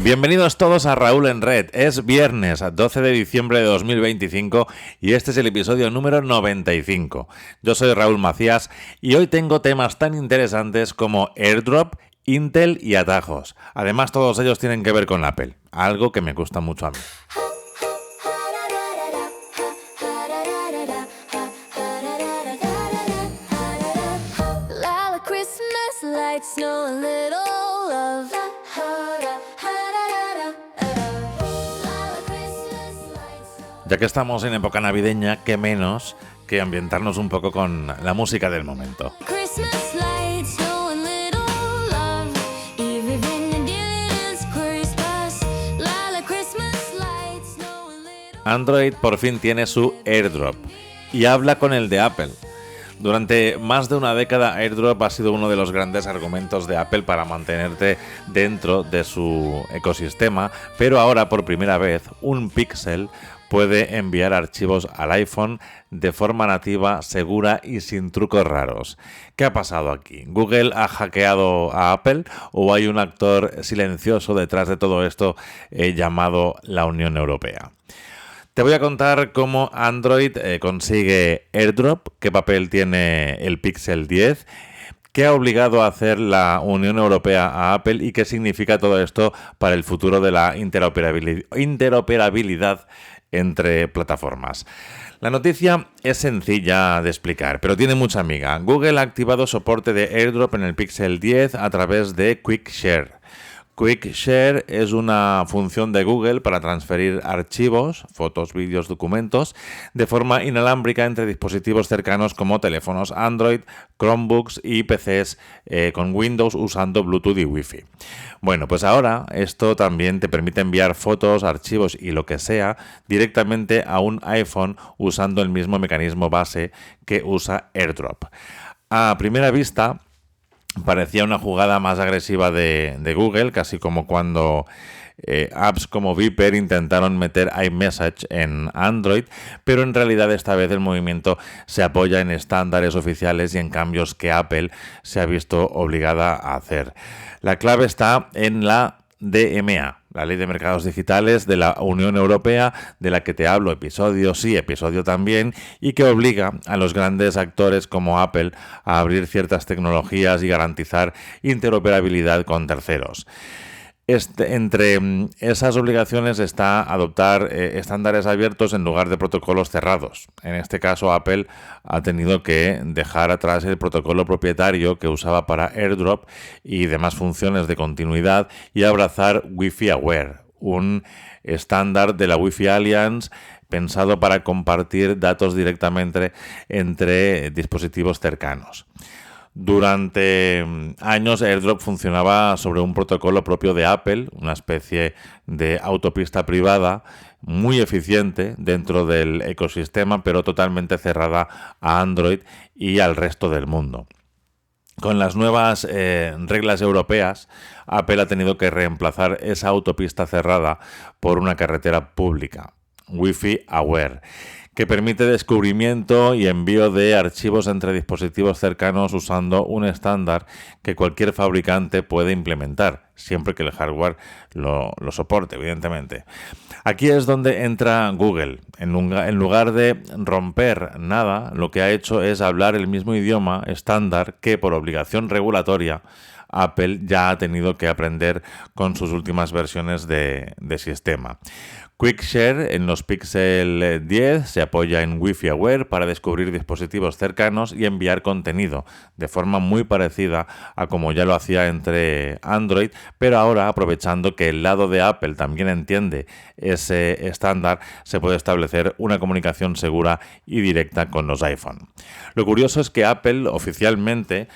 Bienvenidos todos a Raúl en Red. Es viernes 12 de diciembre de 2025 y este es el episodio número 95. Yo soy Raúl Macías y hoy tengo temas tan interesantes como AirDrop, Intel y atajos. Además, todos ellos tienen que ver con Apple, algo que me gusta mucho a mí. Ya que estamos en época navideña, qué menos que ambientarnos un poco con la música del momento. Android por fin tiene su AirDrop y habla con el de Apple. Durante más de una década, AirDrop ha sido uno de los grandes argumentos de Apple para mantenerte dentro de su ecosistema, pero ahora por primera vez un Pixel puede enviar archivos al iPhone de forma nativa, segura y sin trucos raros. ¿Qué ha pasado aquí? ¿Google ha hackeado a Apple o hay un actor silencioso detrás de todo esto llamado la Unión Europea? Te voy a contar cómo Android consigue AirDrop, qué papel tiene el Pixel 10, qué ha obligado a hacer la Unión Europea a Apple y qué significa todo esto para el futuro de la interoperabilidad entre plataformas. La noticia es sencilla de explicar, pero tiene mucha miga. Google ha activado soporte de AirDrop en el Pixel 10 a través de Quick Share. Quick Share es una función de Google para transferir archivos, fotos, vídeos, documentos, de forma inalámbrica entre dispositivos cercanos como teléfonos Android, Chromebooks y PCs con Windows usando Bluetooth y Wi-Fi. Bueno, pues ahora esto también te permite enviar fotos, archivos y lo que sea directamente a un iPhone usando el mismo mecanismo base que usa AirDrop. A primera vista parecía una jugada más agresiva de Google, casi como cuando apps como Viper intentaron meter iMessage en Android, pero en realidad esta vez el movimiento se apoya en estándares oficiales y en cambios que Apple se ha visto obligada a hacer. La clave está en la DMA, la Ley de Mercados Digitales de la Unión Europea, de la que te hablo episodio sí, episodio también, y que obliga a los grandes actores como Apple a abrir ciertas tecnologías y garantizar interoperabilidad con terceros. Entre esas obligaciones está adoptar estándares abiertos en lugar de protocolos cerrados. En este caso, Apple ha tenido que dejar atrás el protocolo propietario que usaba para AirDrop y demás funciones de continuidad y abrazar Wi-Fi Aware, un estándar de la Wi-Fi Alliance pensado para compartir datos directamente entre dispositivos cercanos. Durante años AirDrop funcionaba sobre un protocolo propio de Apple, una especie de autopista privada muy eficiente dentro del ecosistema, pero totalmente cerrada a Android y al resto del mundo. Con las nuevas reglas europeas, Apple ha tenido que reemplazar esa autopista cerrada por una carretera pública, Wi-Fi Aware, que permite descubrimiento y envío de archivos entre dispositivos cercanos usando un estándar que cualquier fabricante puede implementar, siempre que el hardware lo soporte, evidentemente. Aquí es donde entra Google. En lugar de romper nada, lo que ha hecho es hablar el mismo idioma estándar que, por obligación regulatoria, Apple ya ha tenido que aprender con sus últimas versiones de sistema. Quick Share en los Pixel 10 se apoya en Wi-Fi Aware para descubrir dispositivos cercanos y enviar contenido, de forma muy parecida a como ya lo hacía entre Android, pero ahora aprovechando que el lado de Apple también entiende ese estándar, se puede establecer una comunicación segura y directa con los iPhone. Lo curioso es que Apple oficialmente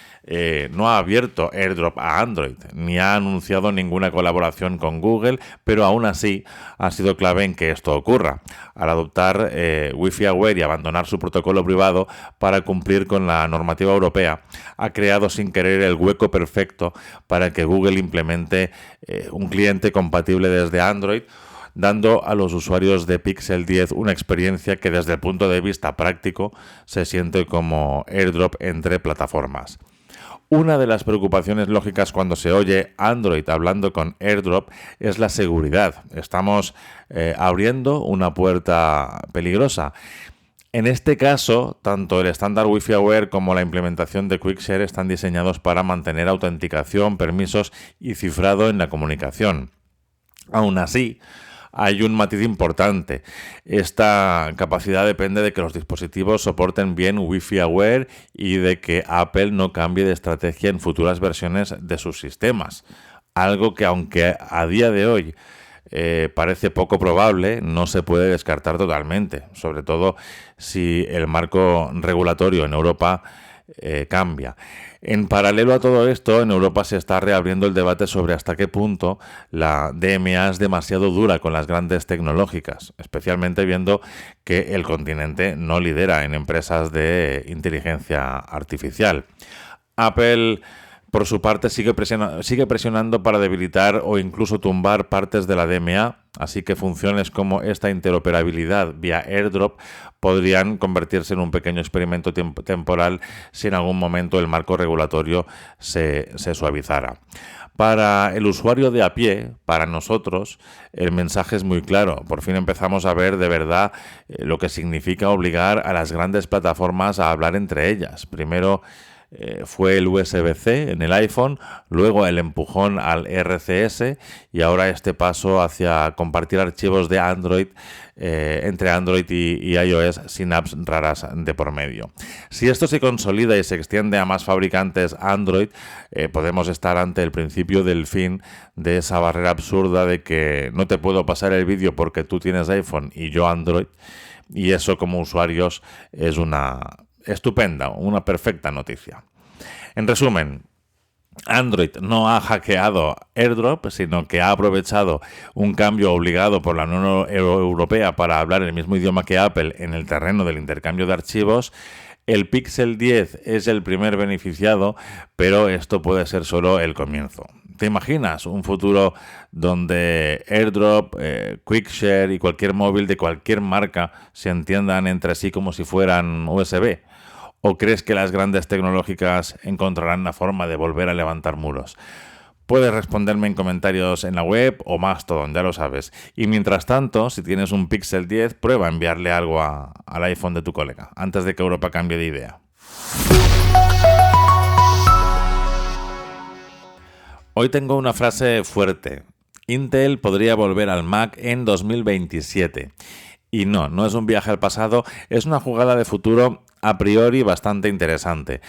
no ha abierto AirDrop a Android, ni ha anunciado ninguna colaboración con Google, pero aún así ha sido clave en que esto ocurra, al adoptar Wi-Fi Aware y abandonar su protocolo privado para cumplir con la normativa europea, ha creado sin querer el hueco perfecto para que Google implemente un cliente compatible desde Android, dando a los usuarios de Pixel 10 una experiencia que desde el punto de vista práctico se siente como AirDrop entre plataformas. Una de las preocupaciones lógicas cuando se oye Android hablando con AirDrop es la seguridad. Estamos abriendo una puerta peligrosa. En este caso, tanto el estándar Wi-Fi Aware como la implementación de QuickShare están diseñados para mantener autenticación, permisos y cifrado en la comunicación. Aún así, hay un matiz importante. Esta capacidad depende de que los dispositivos soporten bien Wi-Fi Aware y de que Apple no cambie de estrategia en futuras versiones de sus sistemas. Algo que, aunque a día de hoy parece poco probable, no se puede descartar totalmente, sobre todo si el marco regulatorio en Europa cambia. En paralelo a todo esto, en Europa se está reabriendo el debate sobre hasta qué punto la DMA es demasiado dura con las grandes tecnológicas, especialmente viendo que el continente no lidera en empresas de inteligencia artificial. Apple, por su parte, sigue presionando para debilitar o incluso tumbar partes de la DMA, así que funciones como esta interoperabilidad vía AirDrop podrían convertirse en un pequeño experimento temporal si en algún momento el marco regulatorio se suavizara. Para el usuario de a pie, para nosotros, el mensaje es muy claro. Por fin empezamos a ver de verdad lo que significa obligar a las grandes plataformas a hablar entre ellas. Primero fue el USB-C en el iPhone, luego el empujón al RCS y ahora este paso hacia compartir archivos de Android entre Android y iOS sin apps raras de por medio. Si esto se consolida y se extiende a más fabricantes Android, podemos estar ante el principio del fin de esa barrera absurda de que no te puedo pasar el vídeo porque tú tienes iPhone y yo Android, y eso como usuarios es una estupenda, una perfecta noticia. En resumen, Android no ha hackeado AirDrop, sino que ha aprovechado un cambio obligado por la Unión Europea para hablar el mismo idioma que Apple en el terreno del intercambio de archivos. El Pixel 10 es el primer beneficiado, pero esto puede ser solo el comienzo. ¿Te imaginas un futuro donde AirDrop, QuickShare y cualquier móvil de cualquier marca se entiendan entre sí como si fueran USB? ¿O crees que las grandes tecnológicas encontrarán la forma de volver a levantar muros? Puedes responderme en comentarios en la web o Mastodon, ya lo sabes. Y mientras tanto, si tienes un Pixel 10, prueba a enviarle algo al iPhone de tu colega, antes de que Europa cambie de idea. Hoy tengo una frase fuerte. Intel podría volver al Mac en 2027. Y no es un viaje al pasado, es una jugada de futuro a priori bastante interesante.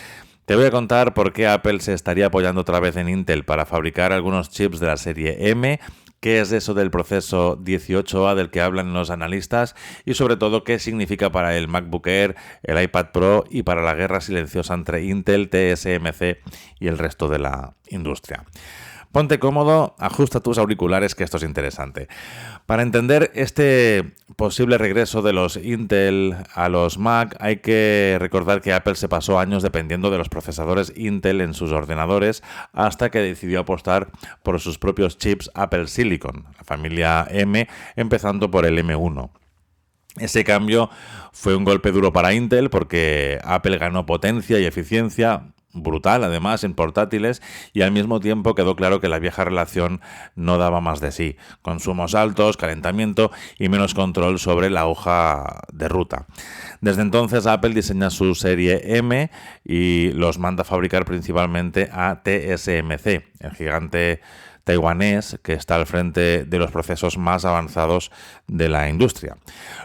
Te voy a contar por qué Apple se estaría apoyando otra vez en Intel para fabricar algunos chips de la serie M, qué es eso del proceso 18A del que hablan los analistas y sobre todo qué significa para el MacBook Air, el iPad Pro y para la guerra silenciosa entre Intel, TSMC y el resto de la industria. Ponte cómodo, ajusta tus auriculares que esto es interesante. Para entender este posible regreso de los Intel a los Mac, hay que recordar que Apple se pasó años dependiendo de los procesadores Intel en sus ordenadores hasta que decidió apostar por sus propios chips Apple Silicon, la familia M, empezando por el M1. Ese cambio fue un golpe duro para Intel porque Apple ganó potencia y eficiencia brutal, además, en portátiles, y al mismo tiempo quedó claro que la vieja relación no daba más de sí. Consumos altos, calentamiento y menos control sobre la hoja de ruta. Desde entonces Apple diseña su serie M y los manda a fabricar principalmente a TSMC, el gigante taiwanés que está al frente de los procesos más avanzados de la industria.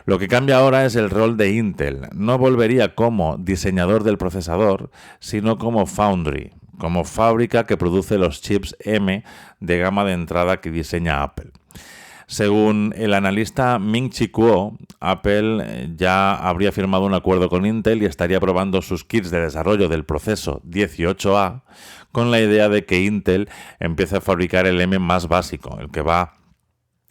Lo que cambia ahora es el rol de Intel. No volvería como diseñador del procesador, sino como foundry, como fábrica que produce los chips M de gama de entrada que diseña Apple. Según el analista Ming-Chi Kuo, Apple ya habría firmado un acuerdo con Intel y estaría probando sus kits de desarrollo del proceso 18A con la idea de que Intel empiece a fabricar el M más básico, el que va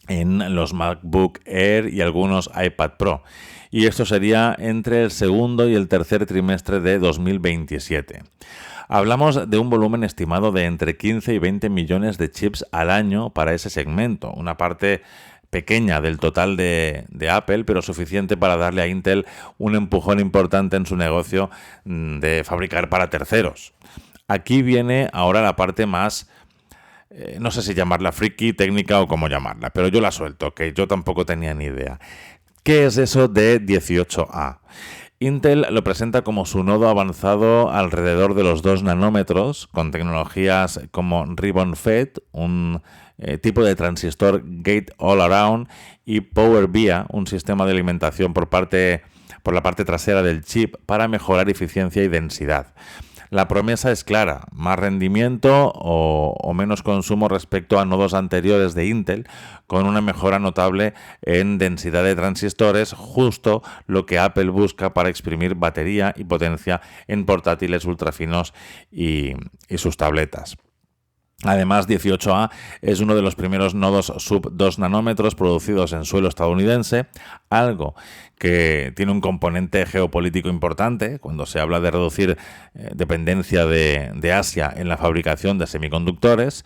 en los MacBook Air y algunos iPad Pro. Y esto sería entre el segundo y el tercer trimestre de 2027. Hablamos de un volumen estimado de entre 15 y 20 millones de chips al año para ese segmento, una parte pequeña del total de Apple, pero suficiente para darle a Intel un empujón importante en su negocio de fabricar para terceros. Aquí viene ahora la parte más, no sé si llamarla friki, técnica o cómo llamarla, pero yo la suelto, que yo tampoco tenía ni idea. ¿Qué es eso de 18A? Intel lo presenta como su nodo avanzado alrededor de los 2 nanómetros, con tecnologías como Ribbon FET, un tipo de transistor Gate All Around, y Power VIA, un sistema de alimentación por la parte trasera del chip para mejorar eficiencia y densidad. La promesa es clara, más rendimiento o menos consumo respecto a nodos anteriores de Intel, con una mejora notable en densidad de transistores, justo lo que Apple busca para exprimir batería y potencia en portátiles ultrafinos y sus tabletas. Además, 18A es uno de los primeros nodos sub 2 nanómetros producidos en suelo estadounidense, algo que tiene un componente geopolítico importante cuando se habla de reducir dependencia de Asia en la fabricación de semiconductores.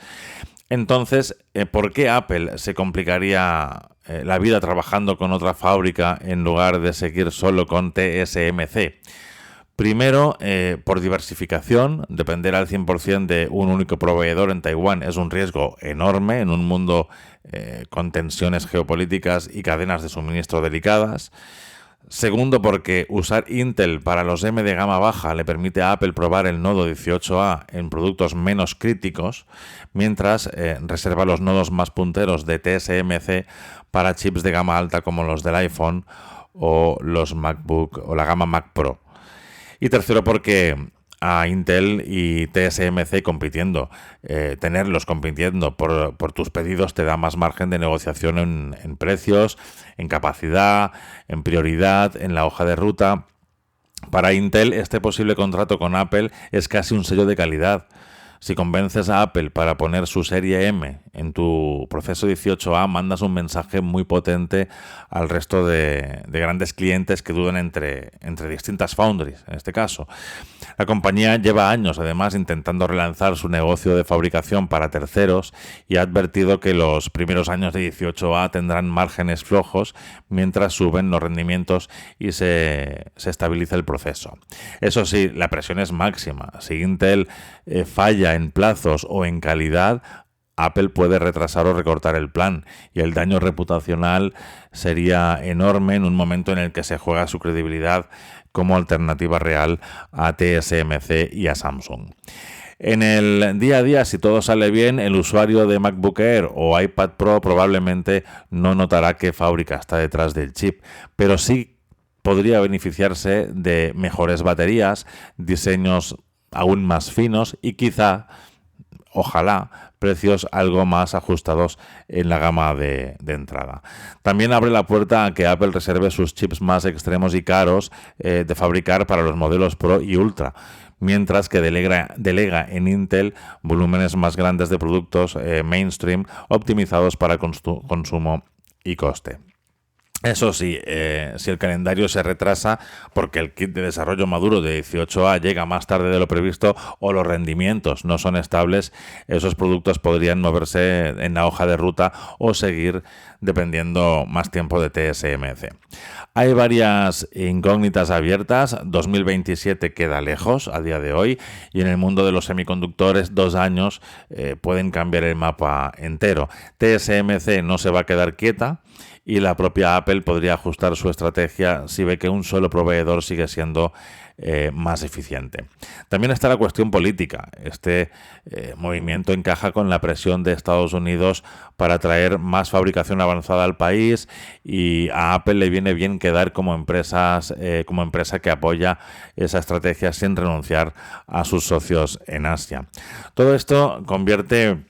Entonces, ¿por qué Apple se complicaría la vida trabajando con otra fábrica en lugar de seguir solo con TSMC? Primero, por diversificación, depender al 100% de un único proveedor en Taiwán es un riesgo enorme en un mundo con tensiones geopolíticas y cadenas de suministro delicadas. Segundo, porque usar Intel para los M de gama baja le permite a Apple probar el nodo 18A en productos menos críticos, mientras reserva los nodos más punteros de TSMC para chips de gama alta como los del iPhone o los MacBook o la gama Mac Pro. Y tercero, porque a Intel y TSMC compitiendo, tenerlos compitiendo por tus pedidos te da más margen de negociación en precios, en capacidad, en prioridad, en la hoja de ruta. Para Intel, este posible contrato con Apple es casi un sello de calidad. Si convences a Apple para poner su serie M en tu proceso 18A, mandas un mensaje muy potente al resto de grandes clientes que dudan entre distintas foundries, en este caso. La compañía lleva años, además, intentando relanzar su negocio de fabricación para terceros y ha advertido que los primeros años de 18A tendrán márgenes flojos mientras suben los rendimientos y se estabiliza el proceso. Eso sí, la presión es máxima. Si Intel falla en plazos o en calidad, Apple puede retrasar o recortar el plan y el daño reputacional sería enorme en un momento en el que se juega su credibilidad como alternativa real a TSMC y a Samsung. En el día a día, si todo sale bien, el usuario de MacBook Air o iPad Pro probablemente no notará qué fábrica está detrás del chip, pero sí podría beneficiarse de mejores baterías, diseños aún más finos y quizá, ojalá, precios algo más ajustados en la gama de entrada. También abre la puerta a que Apple reserve sus chips más extremos y caros de fabricar para los modelos Pro y Ultra, mientras que delega en Intel volúmenes más grandes de productos mainstream optimizados para consumo y coste. Eso sí, si el calendario se retrasa porque el kit de desarrollo maduro de 18A llega más tarde de lo previsto o los rendimientos no son estables, esos productos podrían moverse en la hoja de ruta o seguir dependiendo más tiempo de TSMC. Hay varias incógnitas abiertas. 2027 queda lejos a día de hoy y en el mundo de los semiconductores 2 años pueden cambiar el mapa entero. TSMC no se va a quedar quieta y la propia Apple podría ajustar su estrategia si ve que un solo proveedor sigue siendo más eficiente. También está la cuestión política. Este movimiento encaja con la presión de Estados Unidos para traer más fabricación avanzada al país y a Apple le viene bien quedar como empresa que apoya esa estrategia sin renunciar a sus socios en Asia. Todo esto convierte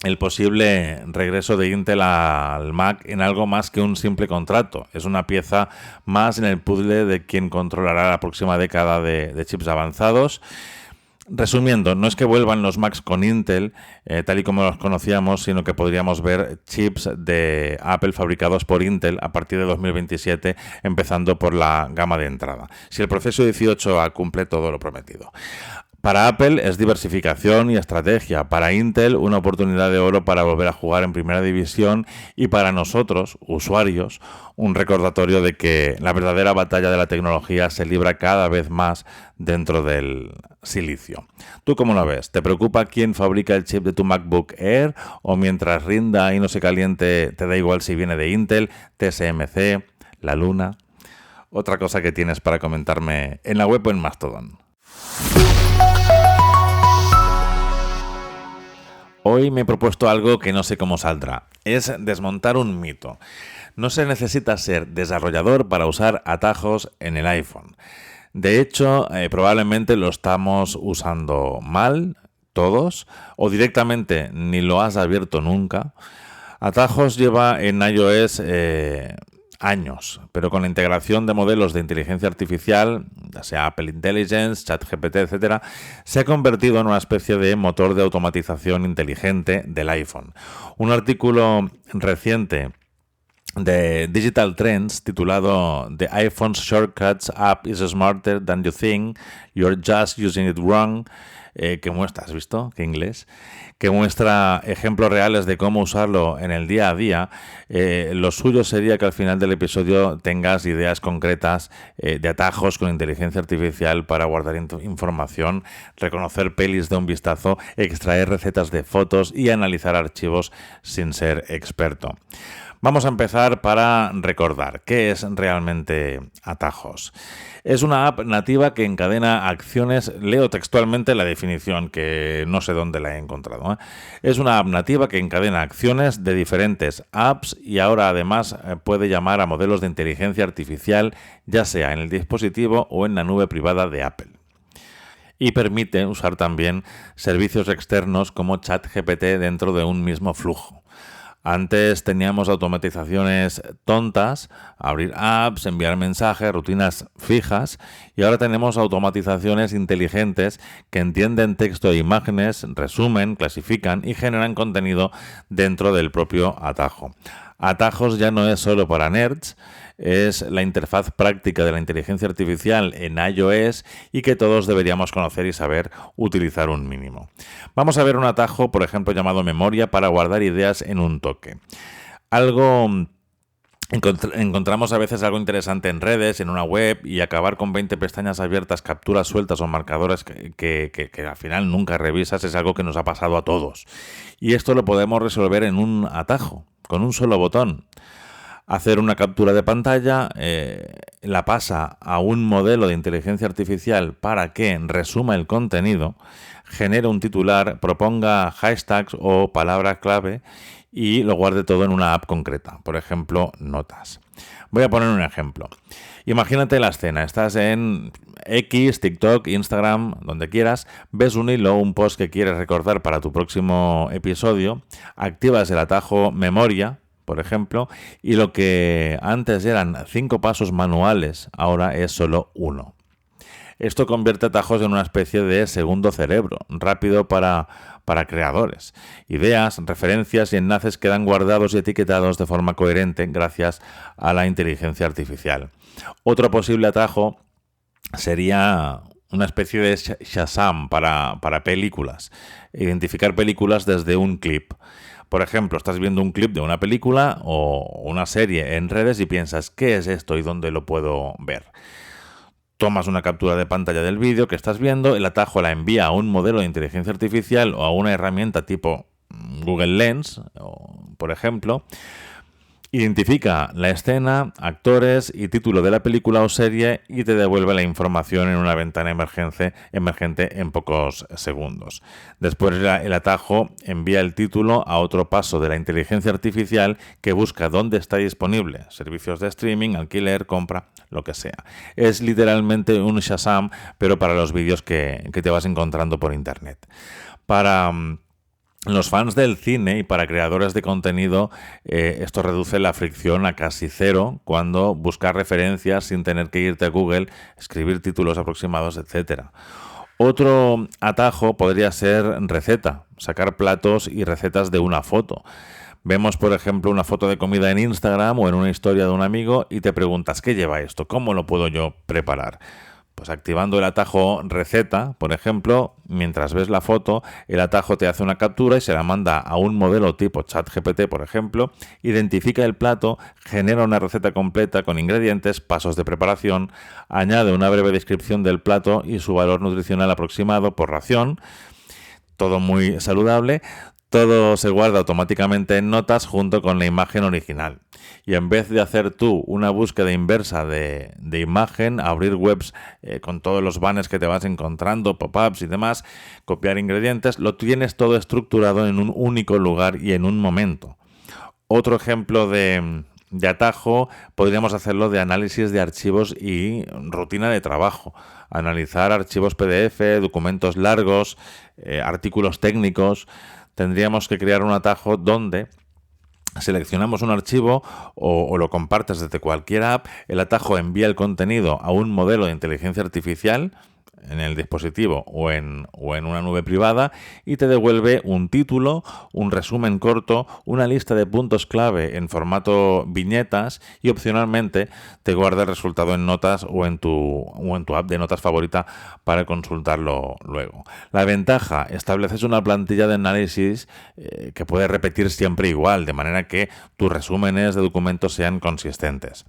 el posible regreso de Intel al Mac en algo más que un simple contrato. Es una pieza más en el puzzle de quien controlará la próxima década de chips avanzados. Resumiendo, no es que vuelvan los Macs con Intel, tal y como los conocíamos, sino que podríamos ver chips de Apple fabricados por Intel a partir de 2027, empezando por la gama de entrada, si el proceso 18A cumple todo lo prometido. Para Apple es diversificación y estrategia, para Intel una oportunidad de oro para volver a jugar en primera división y para nosotros, usuarios, un recordatorio de que la verdadera batalla de la tecnología se libra cada vez más dentro del silicio. ¿Tú cómo lo ves? ¿Te preocupa quién fabrica el chip de tu MacBook Air o mientras rinda y no se caliente te da igual si viene de Intel, TSMC, la Luna? Otra cosa que tienes para comentarme en la web o en Mastodon. Hoy me he propuesto algo que no sé cómo saldrá. Es desmontar un mito. No se necesita ser desarrollador para usar atajos en el iPhone. De hecho, probablemente lo estamos usando mal, todos, o directamente ni lo has abierto nunca. Atajos lleva en iOS años, pero con la integración de modelos de inteligencia artificial, ya sea Apple Intelligence, ChatGPT, etc., se ha convertido en una especie de motor de automatización inteligente del iPhone. Un artículo reciente de Digital Trends titulado "The iPhone's Shortcuts app is smarter than you think, you're just using it wrong", que muestra, ¿has visto? ¿Qué inglés? Que muestra ejemplos reales de cómo usarlo en el día a día. Lo suyo sería que al final del episodio tengas ideas concretas de atajos con inteligencia artificial para guardar información, reconocer pelis de un vistazo, extraer recetas de fotos y analizar archivos sin ser experto. Vamos a empezar para recordar qué es realmente Atajos. Es una app nativa que encadena acciones, leo textualmente la definición, que no sé dónde la he encontrado. Es una app nativa que encadena acciones de diferentes apps y ahora además puede llamar a modelos de inteligencia artificial, ya sea en el dispositivo o en la nube privada de Apple. Y permite usar también servicios externos como ChatGPT dentro de un mismo flujo. Antes teníamos automatizaciones tontas, abrir apps, enviar mensajes, rutinas fijas, y ahora tenemos automatizaciones inteligentes que entienden texto e imágenes, resumen, clasifican y generan contenido dentro del propio atajo. Atajos ya no es solo para nerds, es la interfaz práctica de la inteligencia artificial en iOS y que todos deberíamos conocer y saber utilizar un mínimo. Vamos a ver un atajo, por ejemplo, llamado memoria para guardar ideas en un toque. Encontramos a veces algo interesante en redes, en una web, y acabar con 20 pestañas abiertas, capturas sueltas o marcadores que al final nunca revisas es algo que nos ha pasado a todos. Y esto lo podemos resolver en un atajo, con un solo botón. Hacer una captura de pantalla, la pasa a un modelo de inteligencia artificial para que resuma el contenido, genere un titular, proponga hashtags o palabras clave y lo guarde todo en una app concreta, por ejemplo, Notas. Voy a poner un ejemplo. Imagínate la escena, estás en X, TikTok, Instagram, donde quieras, ves un hilo, un post que quieres recordar para tu próximo episodio, activas el atajo memoria, por ejemplo, y lo que antes eran 5 pasos manuales, ahora es solo 1. Esto convierte atajos en una especie de segundo cerebro, rápido para creadores. Ideas, referencias y enlaces quedan guardados y etiquetados de forma coherente gracias a la inteligencia artificial. Otro posible atajo sería una especie de Shazam para películas. Identificar películas desde un clip. Por ejemplo, estás viendo un clip de una película o una serie en redes y piensas, ¿qué es esto y dónde lo puedo ver? Tomas una captura de pantalla del vídeo que estás viendo, el atajo la envía a un modelo de inteligencia artificial o a una herramienta tipo Google Lens, por ejemplo. Identifica la escena, actores y título de la película o serie y te devuelve la información en una ventana emergente en pocos segundos. Después el atajo envía el título a otro paso de la inteligencia artificial que busca dónde está disponible, servicios de streaming, alquiler, compra, lo que sea. Es literalmente un Shazam, pero para los vídeos que te vas encontrando por internet. Para los fans del cine y para creadores de contenido, esto reduce la fricción a casi cero cuando buscas referencias sin tener que irte a Google, escribir títulos aproximados, etc. Otro atajo podría ser receta, sacar platos y recetas de una foto. Vemos, por ejemplo, una foto de comida en Instagram o en una historia de un amigo y te preguntas, ¿qué lleva esto? ¿Cómo lo puedo yo preparar? Pues activando el atajo receta, por ejemplo, mientras ves la foto, el atajo te hace una captura y se la manda a un modelo tipo ChatGPT, por ejemplo, identifica el plato, genera una receta completa con ingredientes, pasos de preparación, añade una breve descripción del plato y su valor nutricional aproximado por ración, todo muy saludable. Todo se guarda automáticamente en notas junto con la imagen original. Y en vez de hacer tú una búsqueda inversa de imagen, abrir webs con todos los banners que te vas encontrando, pop-ups y demás, copiar ingredientes, lo tienes todo estructurado en un único lugar y en un momento. Otro ejemplo de atajo podríamos hacerlo de análisis de archivos y rutina de trabajo. Analizar archivos PDF, documentos largos, artículos técnicos. Tendríamos que crear un atajo donde seleccionamos un archivo o lo compartes desde cualquier app, el atajo envía el contenido a un modelo de inteligencia artificial en el dispositivo o en una nube privada y te devuelve un título, un resumen corto, una lista de puntos clave en formato viñetas y opcionalmente te guarda el resultado en notas o en tu app de notas favorita para consultarlo luego. La ventaja, estableces una plantilla de análisis que puede repetir siempre igual, de manera que tus resúmenes de documentos sean consistentes.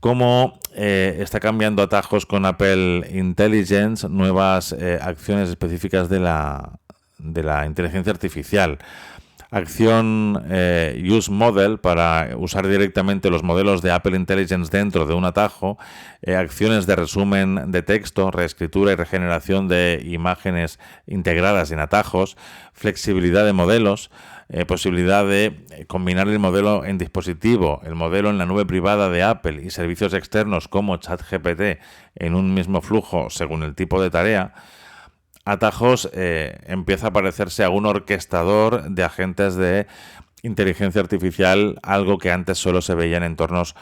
Cómo está cambiando atajos con Apple Intelligence, nuevas acciones específicas de la inteligencia artificial. Acción Use Model para usar directamente los modelos de Apple Intelligence dentro de un atajo. Acciones de resumen de texto, reescritura y regeneración de imágenes integradas en atajos. Flexibilidad de modelos. Posibilidad de combinar el modelo en dispositivo, el modelo en la nube privada de Apple y servicios externos como ChatGPT en un mismo flujo según el tipo de tarea. Atajos empieza a parecerse a un orquestador de agentes de inteligencia artificial, algo que antes solo se veía en entornos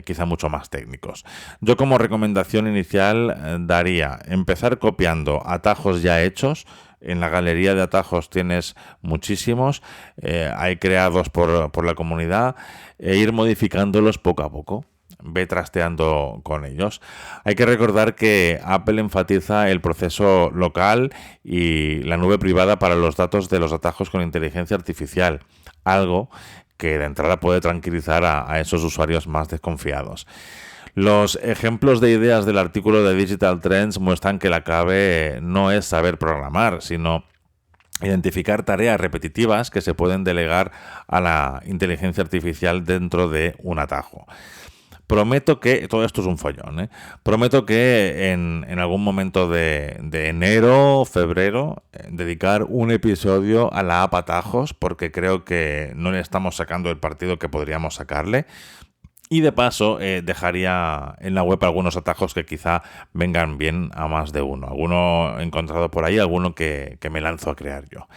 quizá mucho más técnicos. Yo como recomendación inicial daría empezar copiando atajos ya hechos. En la galería de atajos tienes muchísimos, hay creados por la comunidad, e ir modificándolos poco a poco. Ve trasteando con ellos. Hay que recordar que Apple enfatiza el proceso local y la nube privada para los datos de los atajos con inteligencia artificial, algo que de entrada puede tranquilizar a esos usuarios más desconfiados. Los ejemplos de ideas del artículo de Digital Trends muestran que la clave no es saber programar, sino identificar tareas repetitivas que se pueden delegar a la inteligencia artificial dentro de un atajo. Prometo que, todo esto es un follón, prometo que en algún momento de enero o febrero dedicar un episodio a la app Atajos, porque creo que no le estamos sacando el partido que podríamos sacarle. Y de paso dejaría en la web algunos atajos que quizá vengan bien a más de uno. Alguno encontrado por ahí, alguno que me lanzo a crear yo.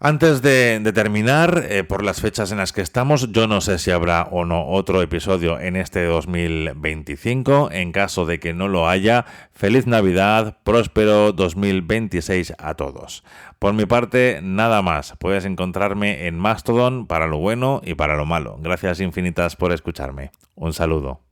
Antes de terminar, por las fechas en las que estamos, yo no sé si habrá o no otro episodio en este 2025. En caso de que no lo haya, feliz Navidad, próspero 2026 a todos. Por mi parte, nada más. Puedes encontrarme en Mastodon para lo bueno y para lo malo. Gracias infinitas por escucharme. Un saludo.